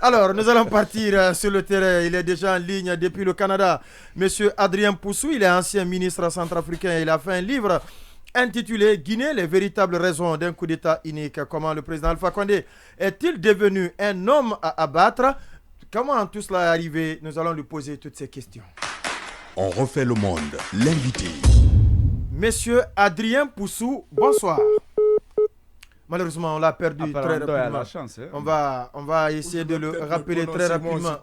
Alors, nous allons partir sur le terrain. Il est déjà en ligne depuis le Canada. Monsieur Adrien Poussou, il est ancien ministre centrafricain. Il a fait un livre intitulé Guinée, les véritables raisons d'un coup d'État inique. Comment le président Alpha Condé est-il devenu un homme à abattre? Comment tout cela est arrivé? Nous allons lui poser toutes ces questions. On refait le monde. L'invité. Monsieur Adrien Poussou, bonsoir. Malheureusement, on l'a perdu très rapidement. Chance, hein. On va essayer de le rappeler très rapidement.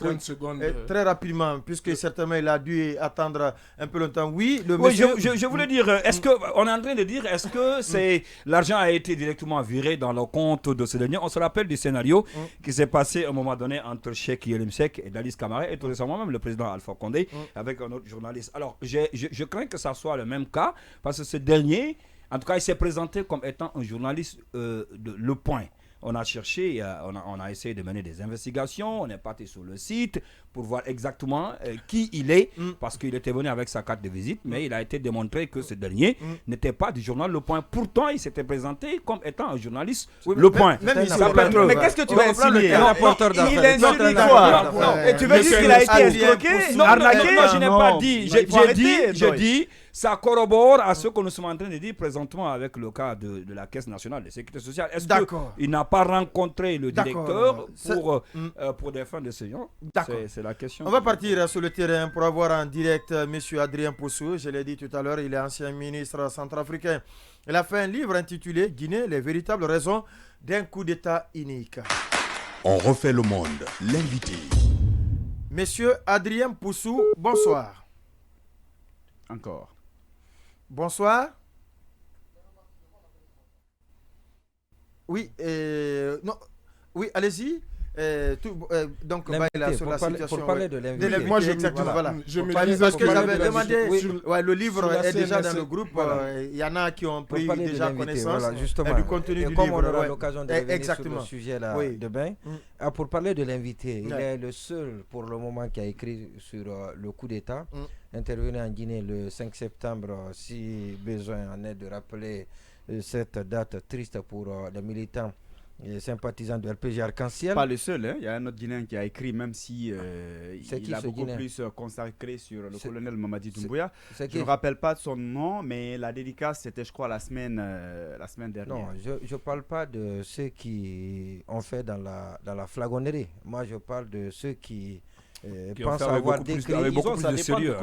Très rapidement, puisque certainement il a dû attendre un peu longtemps. Oui, le monsieur... je voulais dire, est-ce qu'on est en train de dire, est-ce que l'argent a été directement viré dans le compte de ce dernier? On se rappelle du scénario qui s'est passé à un moment donné entre Cheikh Yelim Seck et Dadis Camara et tout récemment même le président Alpha Condé avec un autre journaliste. Alors, je crains que ça soit le même cas parce que ce dernier... En tout cas, il s'est présenté comme étant un journaliste de Le Point. On a cherché, on a essayé de mener des investigations, on est parti sur le site pour voir exactement qui il est, parce qu'il était venu avec sa carte de visite, mais il a été démontré que ce dernier n'était pas du journal Le Point. Pourtant, il s'était présenté comme étant un journaliste Le Point. Mais qu'est-ce que tu vas insinuer? Il insinue quoi? Et tu veux dire qu'il a été escroqué, arnaqué? Non, je n'ai pas dit. J'ai dit... Ça corrobore à ce que nous sommes en train de dire présentement avec le cas de la Caisse nationale de sécurité sociale. Est-ce qu'il n'a pas rencontré le directeur pour des fins de ce genre? C'est la question. On va partir sur le terrain pour avoir en direct M. Adrien Poussou. Je l'ai dit tout à l'heure, il est ancien ministre centrafricain. Il a fait un livre intitulé Guinée, les véritables raisons d'un coup d'État inique. On refait le monde. L'invité. M. Adrien Poussou, bonsoir. Encore. Bonsoir. Oui, non, oui, allez-y. Donc, là, sur la situation. Pour parler de l'invité. Moi, exactement, voilà. Je me disais parce que j'avais demandé. Le livre est déjà dans le groupe. Il y en a qui ont pris déjà connaissance du contenu du livre. Comme on aura l'occasion de revenir sur le sujet là demain. Pour parler de l'invité, il est le seul pour le moment qui a écrit sur le coup d'État intervenu en Guinée le 5 septembre. Si besoin en est de rappeler cette date triste pour les militants et sympathisants de RPG Arc-en-Ciel. Pas le seul, hein. Il y a un autre Guinéen qui a écrit, même si il a beaucoup plus consacré sur le colonel Mamadi Doumbouya. Je ne me rappelle pas de son nom, mais la dédicace, c'était, je crois, la semaine dernière. Non, je ne parle pas de ceux qui ont fait dans la flagonnerie. Moi, je parle de ceux qui pense avoir décrit avec beaucoup plus de sérieux.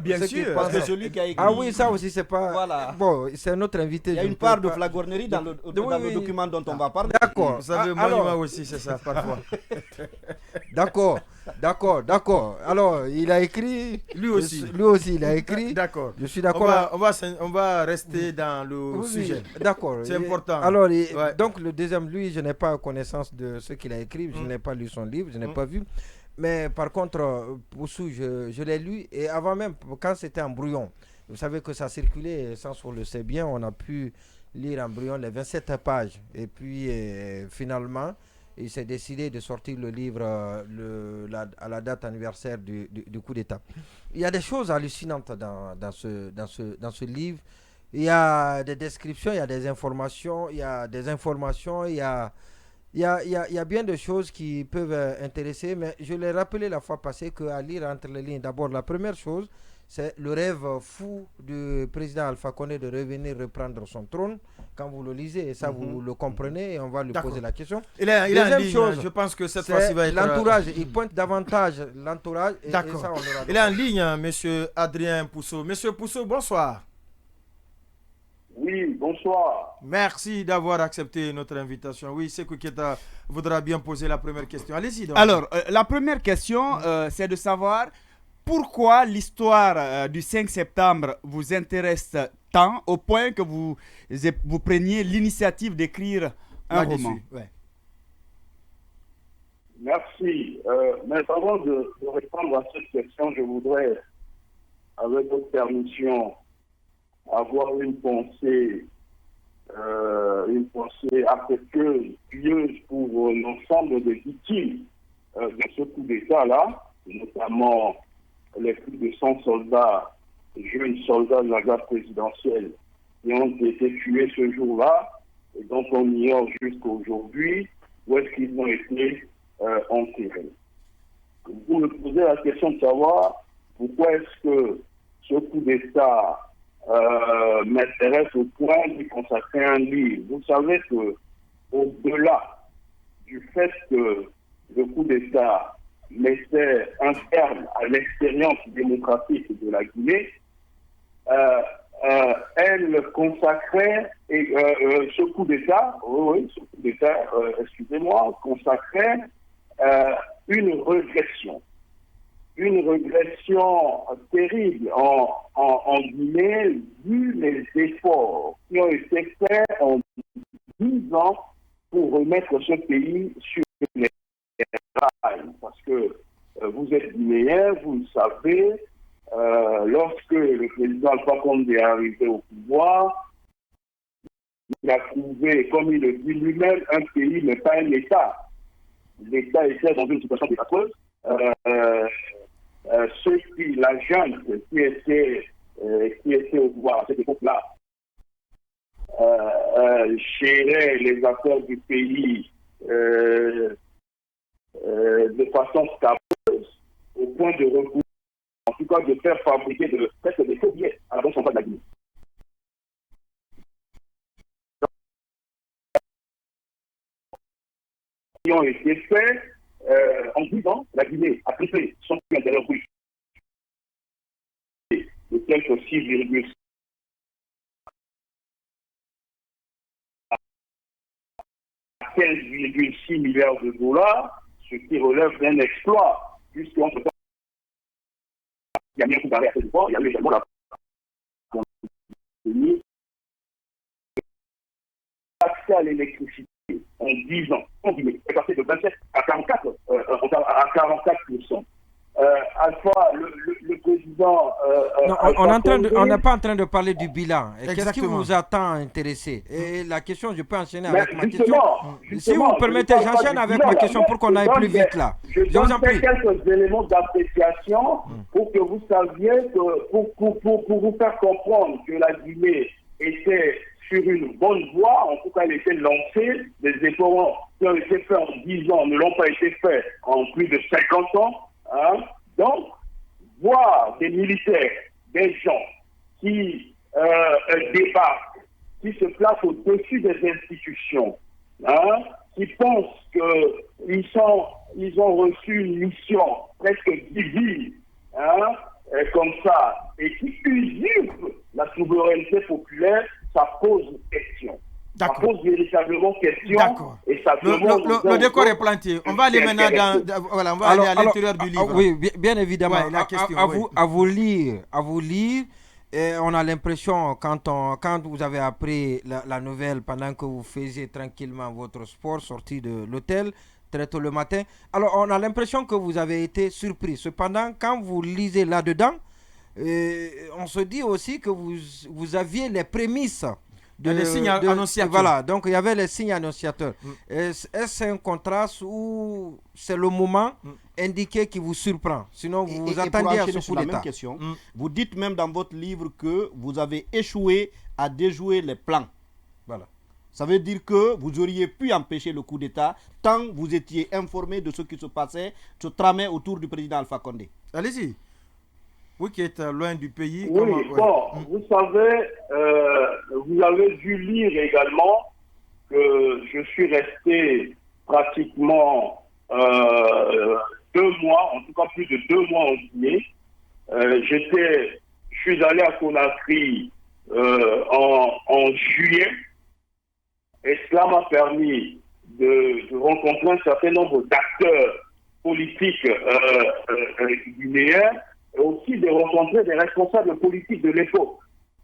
Bien sûr, parce que celui qui a écrit. Ah oui, ça aussi c'est pas. Voilà. Bon, c'est un autre invité. Il y a une part de flagornerie dans le document dont on va parler. D'accord. Vous savez, moi aussi, c'est ça parfois. D'accord. Alors, il a écrit. Lui aussi, il a écrit. D'accord. Je suis d'accord. On va rester dans le sujet. D'accord. C'est important. Alors, donc le deuxième, lui, je n'ai pas connaissance de ce qu'il a écrit. Je n'ai pas lu son livre, je n'ai pas vu. Mais par contre, Poussou, je l'ai lu et avant même, quand c'était en brouillon, vous savez que ça circulait, sans on le sait bien, on a pu lire en brouillon les 27 pages. Et puis finalement, il s'est décidé de sortir le livre à la date anniversaire du coup d'État. Il y a des choses hallucinantes dans ce livre. Il y a des descriptions, il y a des informations, il y a bien de choses qui peuvent intéresser, mais je l'ai rappelé la fois passée qu'à lire entre les lignes, d'abord, la première chose, c'est le rêve fou du président Alpha Condé de revenir reprendre son trône. Quand vous le lisez, et ça vous le comprenez, et on va lui poser la question. Il a une ligne, je pense que cette fois-ci va être... l'entourage, il pointe davantage l'entourage. D'accord. Et ça, il est en ligne, monsieur Adrien Poussou. Monsieur Poussou, bonsoir. Oui, bonsoir. Merci d'avoir accepté notre invitation. Oui, Sékou Keita voudra bien poser la première question. Allez-y donc. Alors, la première question, c'est de savoir pourquoi l'histoire du 5 septembre vous intéresse tant au point que vous preniez l'initiative d'écrire un roman. Ouais. Merci. Mais avant de répondre à cette question, je voudrais, avec votre permission, avoir une pensée affectueuse, pieuse pour l'ensemble des victimes de ce coup d'État-là, notamment les plus de 100 soldats, jeunes soldats de la garde présidentielle qui ont été tués ce jour-là et dont on ignore jusqu'à aujourd'hui où est-ce qu'ils ont été en tiré. Vous me posez la question de savoir pourquoi est-ce que ce coup d'État m'intéresse au point d'y consacrer un livre. Vous savez que au-delà du fait que le coup d'État mettait un terme à l'expérience démocratique de la Guinée, elle consacrait, ce coup d'État, excusez-moi, consacrait une régression terrible en Guinée, vu les efforts qui ont été faits en 10 ans pour remettre ce pays sur les rails. Parce que vous êtes guinéen, vous le savez, lorsque le président Alpha Condé est arrivé au pouvoir, il a trouvé, comme il le dit lui-même, un pays mais pas un État. L'État était dans une situation désastreuse. La junte qui était au pouvoir à cette époque-là gérait les affaires du pays de façon scabreuse, au point de recourir, en tout cas de faire fabriquer presque des faux billets à la Banque centrale de la Guinée. Qui ont été faits en 10 ans, la Guinée a triplé son flux intérieur brut de quelque 6,5 à 15,6 milliards de dollars, ce qui relève d'un exploit, puisqu'entre temps, il y a mis un coup d'arrêt à cette fois, il y a eu également la accès à l'électricité en 10 ans, en Guinée, est passé de 27 à 44%. Alpha, le président... non, on n'est pas en train de parler du bilan. Qu'est-ce qui vous a tant intéressé? Et la question, je peux enchaîner avec ma question. Si vous permettez, j'enchaîne avec ma question pour qu'on aille plus vite là. Je vous en prie. Quelques éléments d'appréciation pour que vous saviez, pour vous faire comprendre que la Guinée était sur une bonne voie, en tout cas elle était lancée, des efforts qui ont été faits en 10 ans ne l'ont pas été faits en plus de 50 ans. Hein? Donc, voir des militaires, des gens qui débarquent, qui se placent au-dessus des institutions, hein? Qui pensent qu'ils ont reçu une mission presque divine, hein? Comme ça, et qui usurpent la souveraineté populaire, ça pose question. Ça pose véritablement question. D'accord. Et ça le décor est planté. On va aller maintenant on va aller à l'intérieur du livre. Oui, bien évidemment. Ouais, la question, à vous lire. Et on a l'impression, quand vous avez appris la nouvelle, pendant que vous faisiez tranquillement votre sport, sorti de l'hôtel, très tôt le matin, alors on a l'impression que vous avez été surpris. Cependant, quand vous lisez là-dedans, on se dit aussi que vous aviez les prémices. Les signes annonciateurs. Voilà, donc il y avait les signes annonciateurs. Est-ce un contraste ou c'est le moment indiqué qui vous surprend? Sinon, vous vous attendiez à ce coup d'État. Vous dites même dans votre livre que vous avez échoué à déjouer les plans. Voilà. Ça veut dire que vous auriez pu empêcher le coup d'État tant vous étiez informé de ce qui se passait, se tramait autour du président Alpha Condé. Allez-y. Vous qui êtes loin du pays. Oui, vous savez, vous avez dû lire également que je suis resté pratiquement 2 mois, en tout cas plus de 2 mois en Guinée. Je suis allé à Conakry en juillet, et cela m'a permis de rencontrer un certain nombre d'acteurs politiques guinéens, et aussi de rencontrer des responsables politiques de l'époque.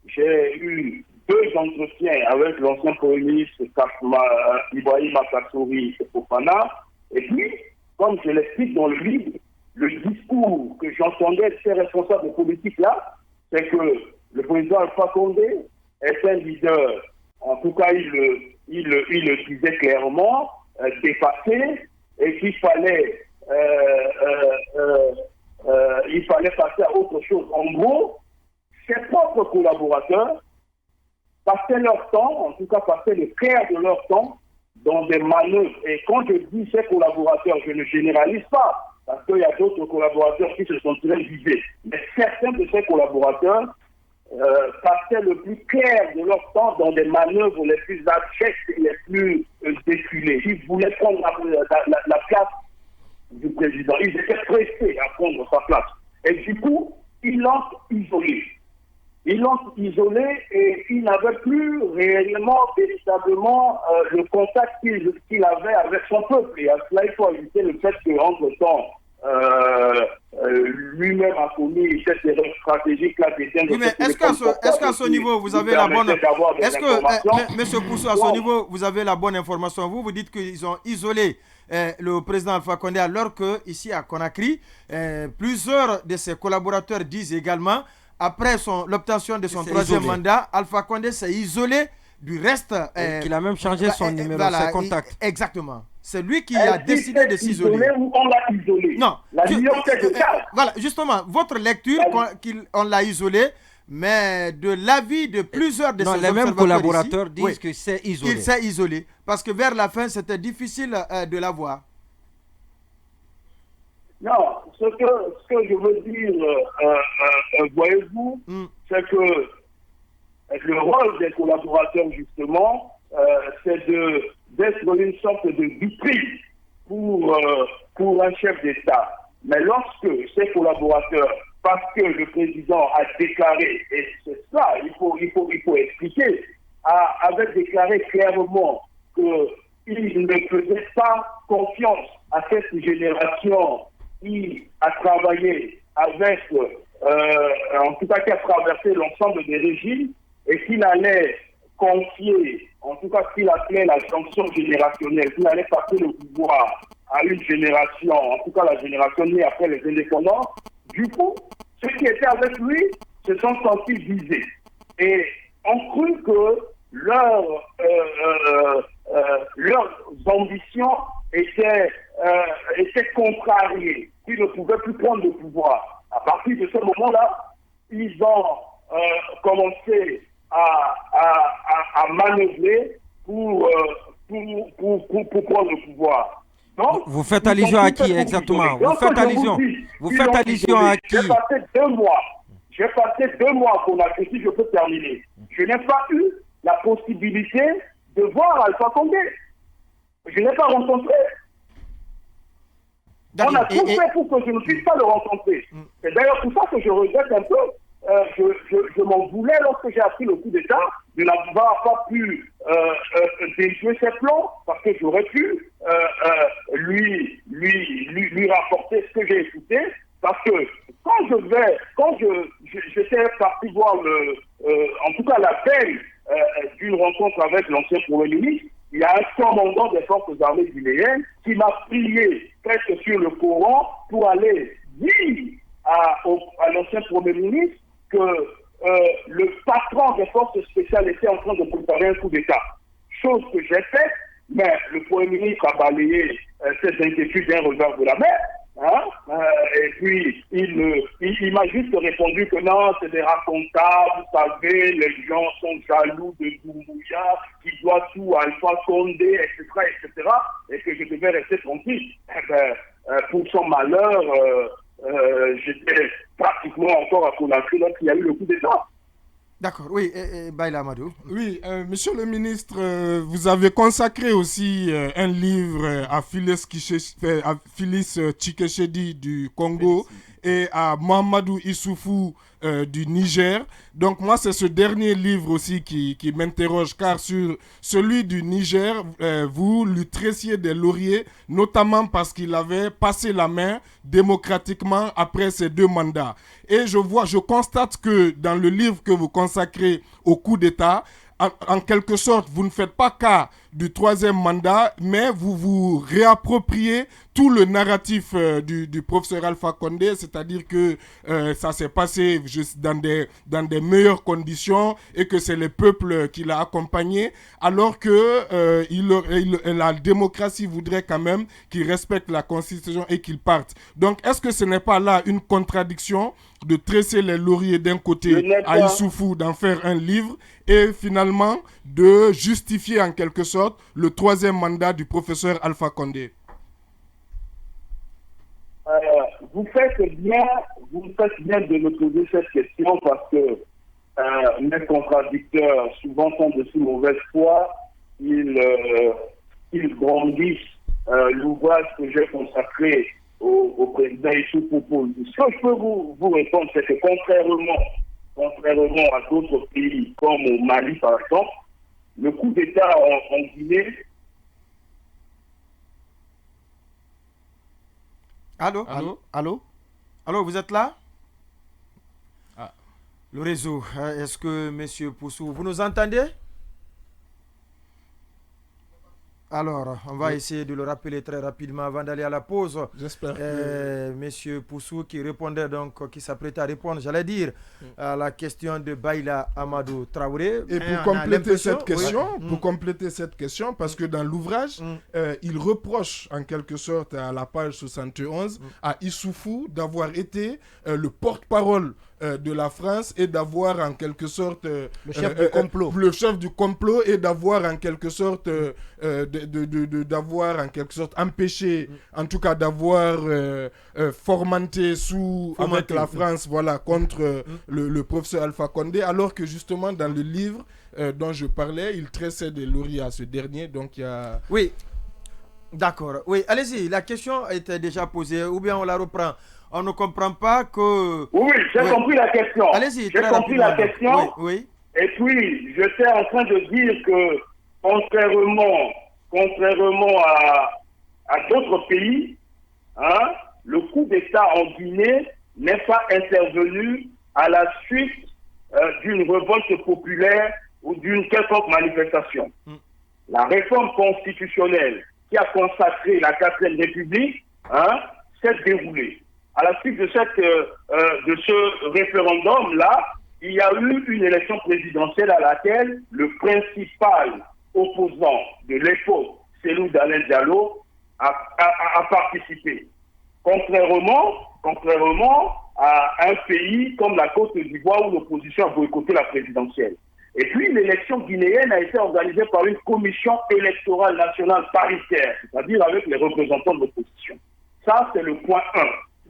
J'ai eu 2 entretiens avec l'ancien Premier ministre Ibrahim Kassouri Fofana, et puis, comme je l'explique dans le livre, le discours que j'entendais de ces responsables politiques-là, c'est que le président Alpha Condé est un leader, en tout cas il le disait clairement, dépassé, et qu'il fallait passer à autre chose. En gros, ses propres collaborateurs passaient leur temps, en tout cas passaient le quart de leur temps, dans des manœuvres. Et quand je dis ces collaborateurs, je ne généralise pas, parce qu'il y a d'autres collaborateurs qui se sentiraient visés. Mais certains de ces collaborateurs passaient le plus clair de leur temps dans des manœuvres les plus abjectes et les plus déculées. Ils voulaient prendre la place du président. Ils étaient pressés à prendre sa place. Et du coup, ils l'ont isolé. Ils l'ont isolé et il n'avait plus réellement, véritablement, le contact qu'il avait avec son peuple. Et à cela, il faut ajouter le fait qu'entre-temps, lui-même a commis cette erreur stratégique là. Oui, mais est-ce qu'à ce niveau, vous avez la bonne... Est-ce que, Monsieur Poussou, à ce niveau, vous avez la bonne information? Vous dites qu'ils ont isolé le président Alpha Condé, alors que ici à Conakry, plusieurs de ses collaborateurs disent également, après l'obtention de son troisième mandat, Alpha Condé s'est isolé du reste. Qu'il a même changé son numéro, ses contacts. Exactement. C'est lui qui a décidé de s'isoler. Ou on l'a isolé? Non. Voilà, justement, votre lecture, on l'a isolé, mais de l'avis de plusieurs de ses les mêmes collaborateurs ici, disent que c'est isolé. Il s'est isolé, parce que vers la fin, c'était difficile de l'avoir. Non, ce que je veux dire, voyez-vous, c'est que le rôle des collaborateurs, justement, c'est d'être une sorte de vitrine pour un chef d'État. Mais lorsque ces collaborateurs, parce que le président a déclaré, et c'est ça, il faut expliquer, avait déclaré clairement qu'il ne faisait pas confiance à cette génération qui a travaillé avec, en tout cas qui a traversé l'ensemble des régimes, et qu'il allait confier, en tout cas qu'il appelait la sanction générationnelle, qu'il allait passer le pouvoir à une génération, en tout cas la génération née après les indépendants. Du coup, ceux qui étaient avec lui se sont sentis visés et ont cru que leurs ambitions étaient contrariées, qu'ils ne pouvaient plus prendre le pouvoir. À partir de ce moment-là, ils ont commencé à manœuvrer pour prendre le pouvoir. Donc, vous faites allusion à qui exactement? Vous faites allusion à qui? J'ai passé 2 mois pour la question, je peux terminer. Je n'ai pas eu la possibilité de voir Alpha Condé. Je ne l'ai pas rencontré. On a tout fait pour que je ne puisse pas le rencontrer. C'est d'ailleurs pour ça que je regrette un peu. Je m'en voulais lorsque j'ai appris le coup d'État de n'avoir pas pu déjouer ses plans, parce que j'aurais pu lui rapporter ce que j'ai écouté, parce que quand j'étais parti voir en tout cas la veille d'une rencontre avec l'ancien Premier ministre, il y a un commandant des forces armées guinéennes qui m'a prié presque sur le Coran pour aller dire à l'ancien Premier ministre que le patron des forces spéciales était en train de préparer un coup d'État. Chose que j'ai faite, mais le Premier ministre a balayé cette inquiétude d'un revers de la main. Et puis, il m'a juste répondu que non, c'est des racontables, vous savez, les gens sont jaloux de Doumbouya, qui doit tout à Alpha Condé, etc., etc., et que je devais rester tranquille. Pour son malheur, j'étais pratiquement encore à Conakry lorsqu'il y a eu le coup d'État. D'accord, oui, Baïla Amadou. Oui, monsieur le ministre, vous avez consacré aussi un livre à Félix Tshisekedi du Congo et à Mahamadou Issoufou du Niger. Donc moi, c'est ce dernier livre aussi qui m'interroge, car sur celui du Niger, vous lui tressiez des lauriers, notamment parce qu'il avait passé la main démocratiquement après ses 2 mandats. Et je constate que dans le livre que vous consacrez au coup d'État, en quelque sorte, vous ne faites pas cas du 3e mandat, mais vous vous réappropriez tout le narratif du professeur Alpha Condé, c'est-à-dire que ça s'est passé dans des meilleures conditions et que c'est le peuple qui l'a accompagné, alors que la démocratie voudrait quand même qu'il respecte la Constitution et qu'il parte. Donc, est-ce que ce n'est pas là une contradiction de tresser les lauriers d'un côté à Issoufou, d'en faire un livre, et finalement de justifier en quelque sorte sorte le 3e mandat du professeur Alpha Condé? Vous faites bien de me poser cette question parce que mes contradicteurs souvent sont de si mauvaise foi. Ils brandissent l'ouvrage que j'ai consacré au président Issoufou Poukou. Ce que je peux vous répondre, c'est que contrairement à d'autres pays comme au Mali par exemple, le coup d'État en Guinée. Allô, vous êtes là? Le réseau, est-ce que Monsieur Poussou, vous nous entendez? Alors, on va essayer de le rappeler très rapidement avant d'aller à la pause. J'espère que... Monsieur Poussou qui répondait donc, qui s'apprêtait à répondre, j'allais dire, à la question de Baïla Amadou Traoré. Et pour compléter cette question, parce que dans l'ouvrage, il reproche en quelque sorte à la page 71 à Issoufou d'avoir été le porte-parole de la France et d'avoir en quelque sorte le chef du complot et d'avoir en quelque sorte d'avoir en quelque sorte empêché, en tout cas d'avoir fomenté avec la France, voilà, contre le professeur Alpha Condé, alors que justement dans le livre dont je parlais, il tressait des lauriers à ce dernier, donc il y a... Oui, d'accord, oui, allez-y, la question était déjà posée, ou bien on la reprend. On ne comprend pas que... Oui, j'ai compris la question. Allez-y, j'ai compris la question. Oui. Et puis, j'étais en train de dire que, contrairement à d'autres pays, le coup d'État en Guinée n'est pas intervenu à la suite d'une révolte populaire ou d'une quelconque manifestation. La réforme constitutionnelle qui a consacré la 4e République s'est déroulée. À la suite de ce référendum-là, il y a eu une élection présidentielle à laquelle le principal opposant de l'époque, Cellou Dalein Diallo, a participé. Contrairement à un pays comme la Côte d'Ivoire où l'opposition a boycotté la présidentielle. Et puis l'élection guinéenne a été organisée par une commission électorale nationale paritaire, c'est-à-dire avec les représentants de l'opposition. Ça, c'est le point 1.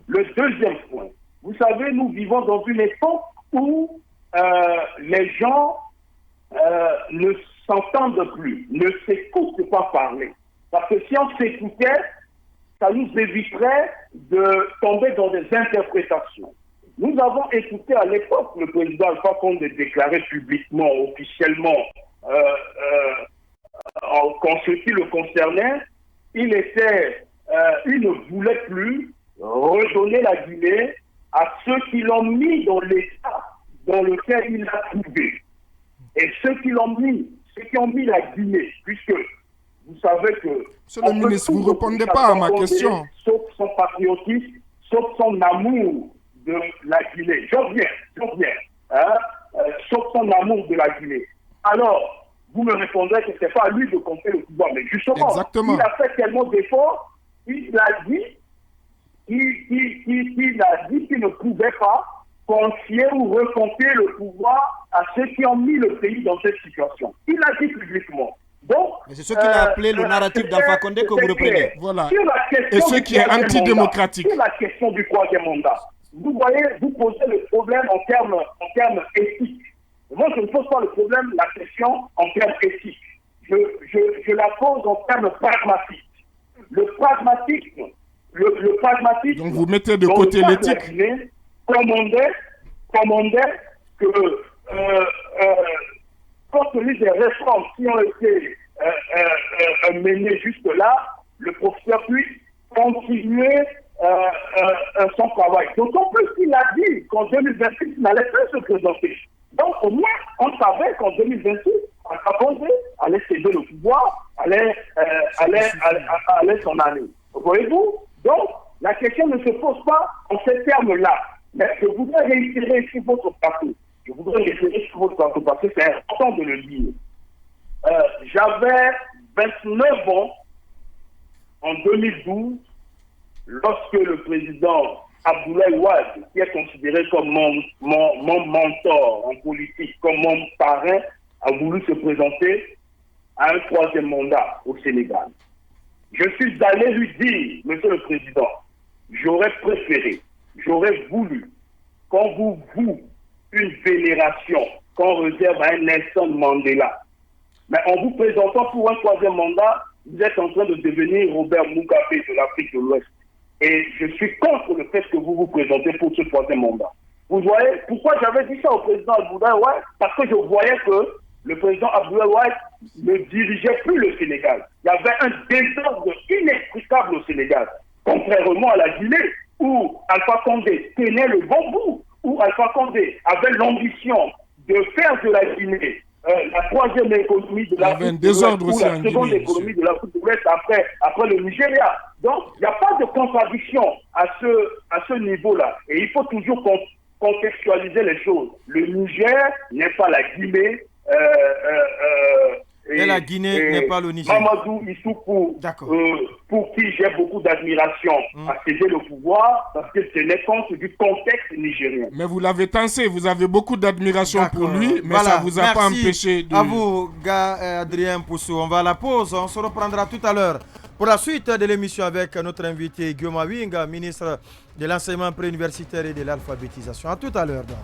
Le deuxième point, vous savez, nous vivons dans une époque où les gens ne s'entendent plus, ne s'écoutent pas parler. Parce que si on s'écoutait, ça nous éviterait de tomber dans des interprétations. Nous avons écouté à l'époque le président Alpha Condé déclarer publiquement, officiellement, quand ce qui le concernait, il ne voulait plus redonner la Guinée à ceux qui l'ont mis dans l'état dans lequel il l'a trouvé. Et ceux qui ont mis la Guinée, puisque vous savez que... Monsieur le ministre, vous ne répondez pas à ma question. Sauf son patriotisme, sauf son amour de la Guinée. Je reviens. Sauf son amour de la Guinée. Alors, vous me répondrez que ce n'est pas à lui de compter le pouvoir. Mais justement, exactement, il a fait tellement d'efforts, il a dit qu'il ne pouvait pas confier ou reconfier le pouvoir à ceux qui ont mis le pays dans cette situation. Il l'a dit publiquement. Donc, c'est ce qu'il a appelé le narratif d'Alpha Condé que vous reprenez. Voilà. Et ce qui est antidémocratique. Sur la question du 3e mandat, vous voyez, vous posez le problème en termes éthiques. Moi, je ne pose pas la question en termes éthiques. Je la pose en termes pragmatiques. Le pragmatisme. Donc vous mettez de côté l'éthique. Commandait que, compte tenu des réformes qui ont été menées jusque-là, le professeur puisse continuer son travail. D'autant plus qu'il a dit qu'en 2026, il n'allait plus se présenter. Donc au moins, on savait qu'en 2026, Alpha Condé allait céder le pouvoir, allait s'en aller. Voyez-vous? Donc, la question ne se pose pas en ces termes-là. Mais je voudrais réitérer sur votre plateau. Parce que c'est important de le dire. J'avais 29 ans en 2012 lorsque le président Abdoulaye Wade, qui est considéré comme mon mentor en politique, comme mon parrain, a voulu se présenter à un troisième mandat au Sénégal. Je suis allé lui dire, Monsieur le Président, j'aurais préféré, j'aurais voulu qu'on vous voue une vénération qu'on réserve à un Nelson Mandela. Mais en vous présentant pour un troisième mandat, vous êtes en train de devenir Robert Mugabe de l'Afrique de l'Ouest. Et je suis contre le fait que vous vous présentez pour ce troisième mandat. Vous voyez, pourquoi j'avais dit ça au président Abdoulaye Wade? Parce que je voyais que le président Abdoulaye Wade ne dirigeait plus le Sénégal. Il y avait un désordre inexplicable au Sénégal. Contrairement à la Guinée, où Alpha Condé tenait le bon bout, où Alpha Condé avait l'ambition de faire de la Guinée la troisième économie de l'Afrique de l'Ouest, ou la seconde économie de l'Afrique de l'Ouest après le Nigeria. Donc, il n'y a pas de contradiction à ce niveau-là. Et il faut toujours contextualiser les choses. Le Niger n'est pas la Guinée. Et la Guinée n'est pas le Niger. Mamadou Issoufou, pour qui j'ai beaucoup d'admiration, a cédé le pouvoir parce qu'il tenait compte du contexte nigérien. Mais vous l'avez tensé, vous avez beaucoup d'admiration pour lui, mais ça ne vous a pas empêché de... À vous, Adrien Poussou. On va à la pause, on se reprendra tout à l'heure pour la suite de l'émission avec notre invité Guillaume Awinga, ministre de l'enseignement préuniversitaire et de l'alphabétisation. À tout à l'heure. Donc.